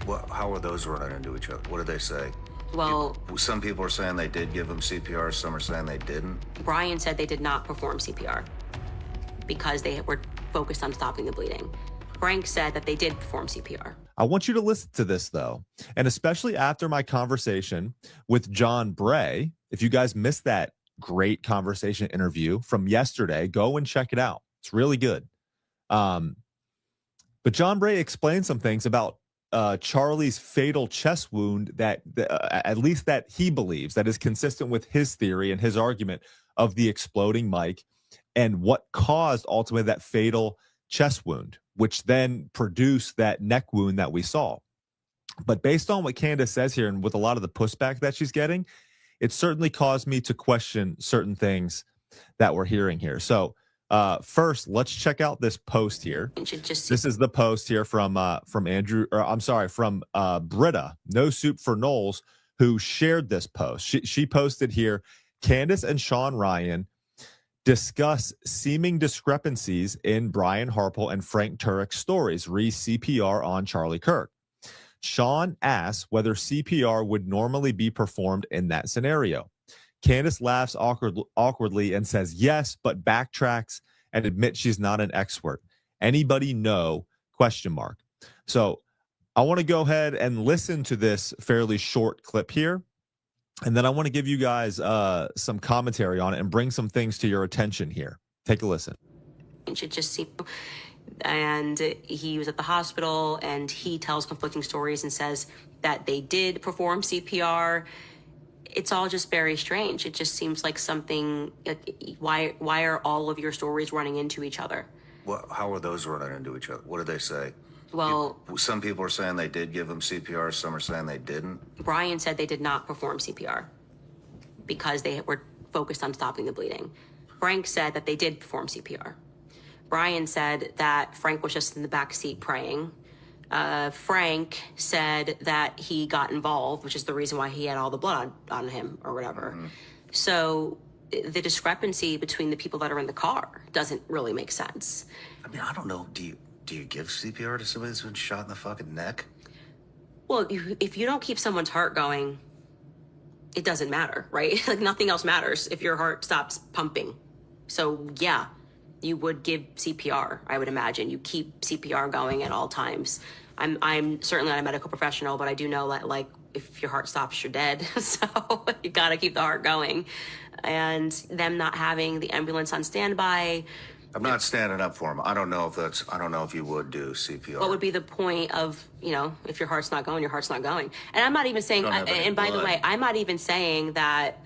Well, how are those running into each other? What did they say? Well, Some people are saying they did give him CPR. Some are saying they didn't. Brian said they did not perform CPR because they were focused on stopping the bleeding. Frank said that they did perform CPR. I want you to listen to this, though, and especially after my conversation with John Bray. If you guys missed that great conversation interview from yesterday, go and check it out. It's really good. But John Bray explained some things about Charlie's fatal chest wound that at least that he believes that is consistent with his theory and his argument of the exploding mic and what caused ultimately that fatal chest wound, which then produced that neck wound that we saw. But based on what Candace says here and with a lot of the pushback that she's getting, it certainly caused me to question certain things that we're hearing here. So first, let's check out this post here. This is the post here from Britta, No Soup for Knowles, who shared this post. She posted here, Candace and Shawn Ryan discuss seeming discrepancies in Brian Harpole and Frank Turek's stories, re CPR on Charlie Kirk. Shawn asks whether CPR would normally be performed in that scenario. Candace laughs awkwardly and says yes, but backtracks and admits she's not an expert. Anybody know? ? So I want to go ahead and listen to this fairly short clip here. And then I want to give you guys some commentary on it and bring some things to your attention here. Take a listen. Should just see, and he was at the hospital, and he tells conflicting stories and says that they did perform CPR. It's all just very strange. It just seems like something. Why are all of your stories running into each other? Well, how are those running into each other? What did they say? Well, some people are saying they did give him CPR. Some are saying they didn't. Brian said they did not perform CPR because they were focused on stopping the bleeding. Frank said that they did perform CPR. Brian said that Frank was just in the back seat praying. Frank said that he got involved, which is the reason why he had all the blood on him or whatever. Mm-hmm. So the discrepancy between the people that are in the car doesn't really make sense. I mean, I don't know. Do you give CPR to somebody that's been shot in the fucking neck? Well, if you don't keep someone's heart going, it doesn't matter, right? Like nothing else matters if your heart stops pumping. So yeah, you would give CPR, I would imagine. You keep CPR going at all times. I'm certainly not a medical professional, but I do know that like if your heart stops, you're dead. So you gotta keep the heart going. And them not having the ambulance on standby. I'm not standing up for him. I don't know if you would do CPR. What would be the point of, if your heart's not going, your heart's not going. And I'm not even saying, and by the way, I'm not even saying that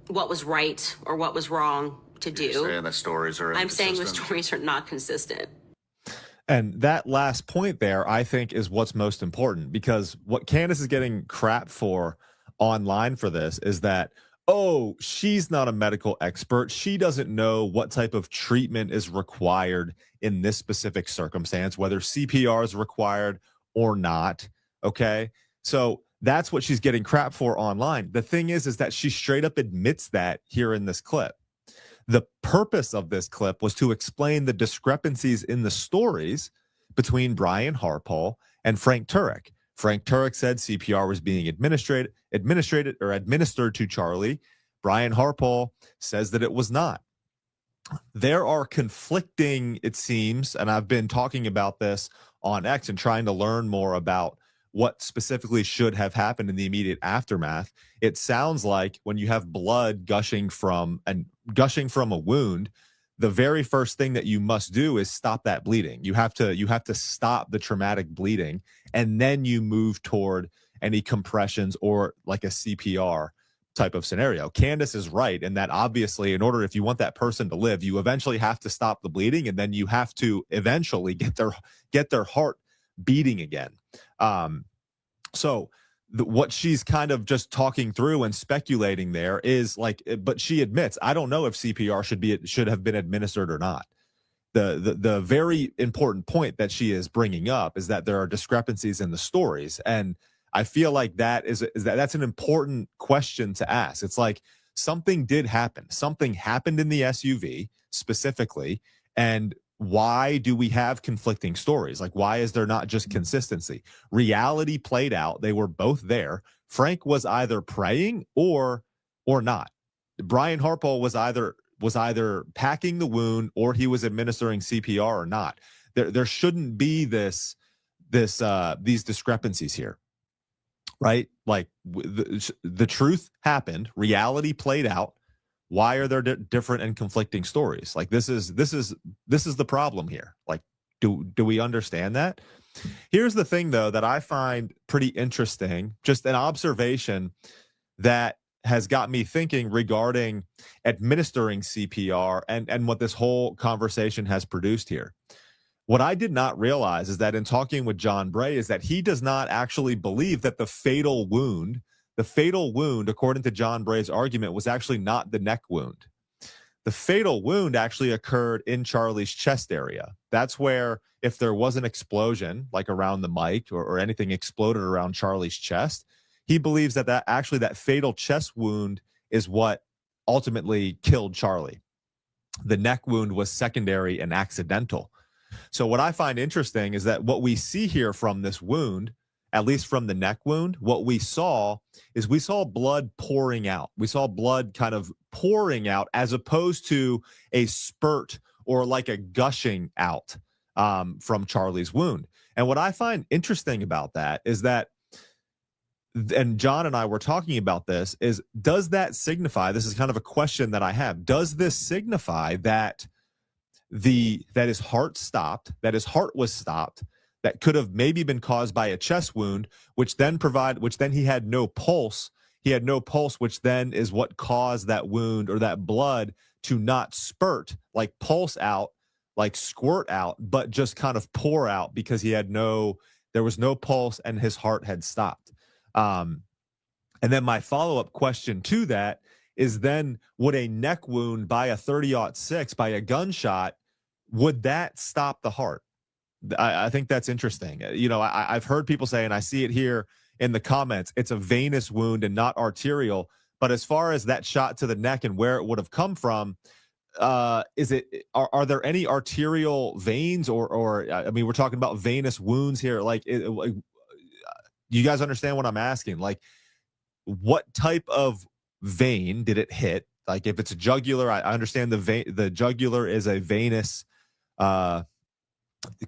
what was right or what was wrong to do. You're saying the stories are inconsistent? I'm saying the stories are not consistent. And that last point there, I think, is what's most important, because what Candace is getting crap for online for this is that, oh, she's not a medical expert. She doesn't know what type of treatment is required in this specific circumstance, whether CPR is required or not. Okay. So that's what she's getting crap for online. The thing is that she straight up admits that here in this clip. The purpose of this clip was to explain the discrepancies in the stories between Brian Harpole and Frank Turek. Frank Turek said CPR was being administered to Charlie. Brian Harpole says that it was not. There are conflicting, it seems, and I've been talking about this on X and trying to learn more about what specifically should have happened in the immediate aftermath. It sounds like when you have blood gushing from a wound, the very first thing that you must do is stop that bleeding. You have to stop the traumatic bleeding, and then you move toward any compressions or like a CPR type of scenario. Candace is right in that obviously in order, if you want that person to live, you eventually have to stop the bleeding, and then you have to eventually get their heart beating again. So what she's kind of just talking through and speculating there is like, but she admits, I don't know if CPR should have been administered or not. The very important point that she is bringing up is that there are discrepancies in the stories, and I feel like that's an important question to ask. It's like something did happen. Something happened in the SUV specifically, and why do we have conflicting stories? Like, why is there not just consistency? Reality played out. They were both there. Frank was either praying or not. Brian Harpole was either packing the wound or he was administering CPR or not. There shouldn't be these discrepancies here, right? Like the truth happened, reality played out. Why are there different and conflicting stories? Like this is the problem here. Like, do we understand that? Here's the thing, though, that I find pretty interesting, just an observation that has got me thinking regarding administering CPR and what this whole conversation has produced here. What I did not realize is that in talking with John Bray is that he does not actually believe that the fatal wound, according to John Bray's argument, was actually not the neck wound. The fatal wound actually occurred in Charlie's chest area. That's where, if there was an explosion, like around the mic or anything exploded around Charlie's chest, he believes that fatal chest wound is what ultimately killed Charlie. The neck wound was secondary and accidental. So what I find interesting is that what we see here from this wound, at least from the neck wound, what we saw blood pouring out. We saw blood kind of pouring out as opposed to a spurt or like a gushing out from Charlie's wound. And what I find interesting about that is that, and John and I were talking about this, is does that signify, this is kind of a question that I have, does this signify that his heart stopped, that his heart was stopped, that could have maybe been caused by a chest wound, which then he had no pulse. He had no pulse, which then is what caused that wound or that blood to not spurt, like pulse out, like squirt out, but just kind of pour out because there was no pulse and his heart had stopped. And then my follow-up question to that is then, would a neck wound by a 30-06, by a gunshot, would that stop the heart? I think that's interesting. I've heard people say, and I see it here in the comments, it's a venous wound and not arterial. But as far as that shot to the neck and where it would have come from, are there any arterial veins or I mean, we're talking about venous wounds here. Like, you guys understand what I'm asking? Like, what type of vein did it hit? Like, if it's a jugular, I understand the jugular is a venous,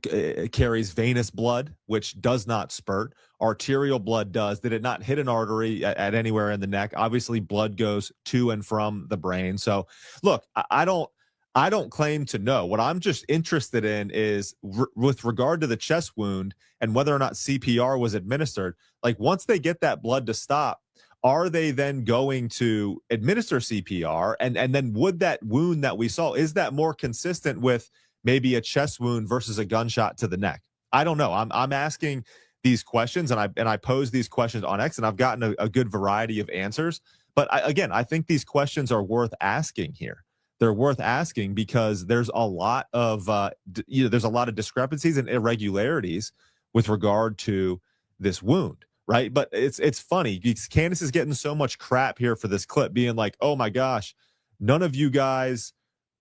it carries venous blood, which does not spurt. Arterial blood does. Did it not hit an artery at anywhere in the neck? Obviously, blood goes to and from the brain. So, look, I don't claim to know. What I'm just interested in is with regard to the chest wound and whether or not CPR was administered. Like, once they get that blood to stop, are they then going to administer CPR? And then would that wound that we saw, is that more consistent with maybe a chest wound versus a gunshot to the neck? I don't know. I'm asking these questions, and I pose these questions on X, and I've gotten a good variety of answers. But I think these questions are worth asking here. They're worth asking because there's a lot of discrepancies and irregularities with regard to this wound, right? But it's funny. Candace is getting so much crap here for this clip, being like, "Oh my gosh, none of you guys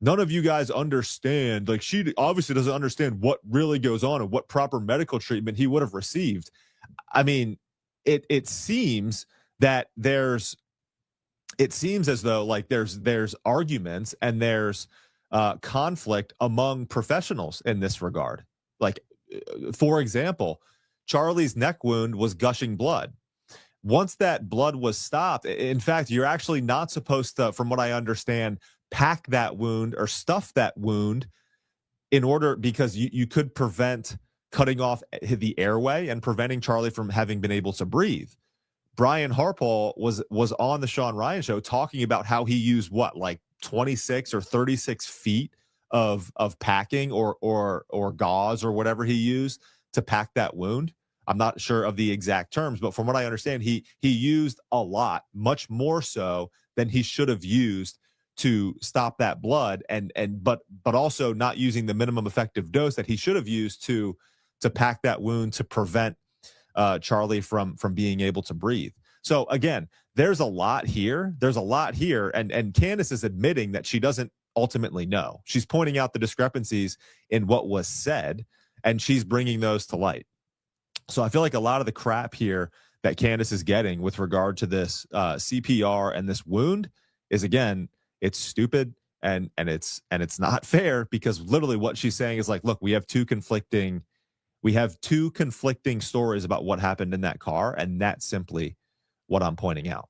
understand." Like, she obviously doesn't understand what really goes on and what proper medical treatment he would have received. I mean, it seems that it seems as though like there's arguments and there's conflict among professionals in this regard. Like, for example, Charlie's neck wound was gushing blood. Once that blood was stopped, in fact, you're actually not supposed to, from what I understand, pack that wound or stuff that wound because you could prevent cutting off the airway and preventing Charlie from having been able to breathe. Brian Harpole was on the Shawn Ryan show talking about how he used like 26 or 36 feet of packing or gauze or whatever he used to pack that wound. I'm not sure of the exact terms, but from what I understand, he used a lot, much more so than he should have used to stop that blood, but also not using the minimum effective dose that he should have used to pack that wound to prevent Charlie from being able to breathe. So again, there's a lot here. And Candace is admitting that she doesn't ultimately know. She's pointing out the discrepancies in what was said, and she's bringing those to light. So I feel like a lot of the crap here that Candace is getting with regard to this CPR and this wound is, again, it's stupid and it's not fair, because literally what she's saying is like, look, we have two conflicting stories about what happened in that car, and that's simply what I'm pointing out.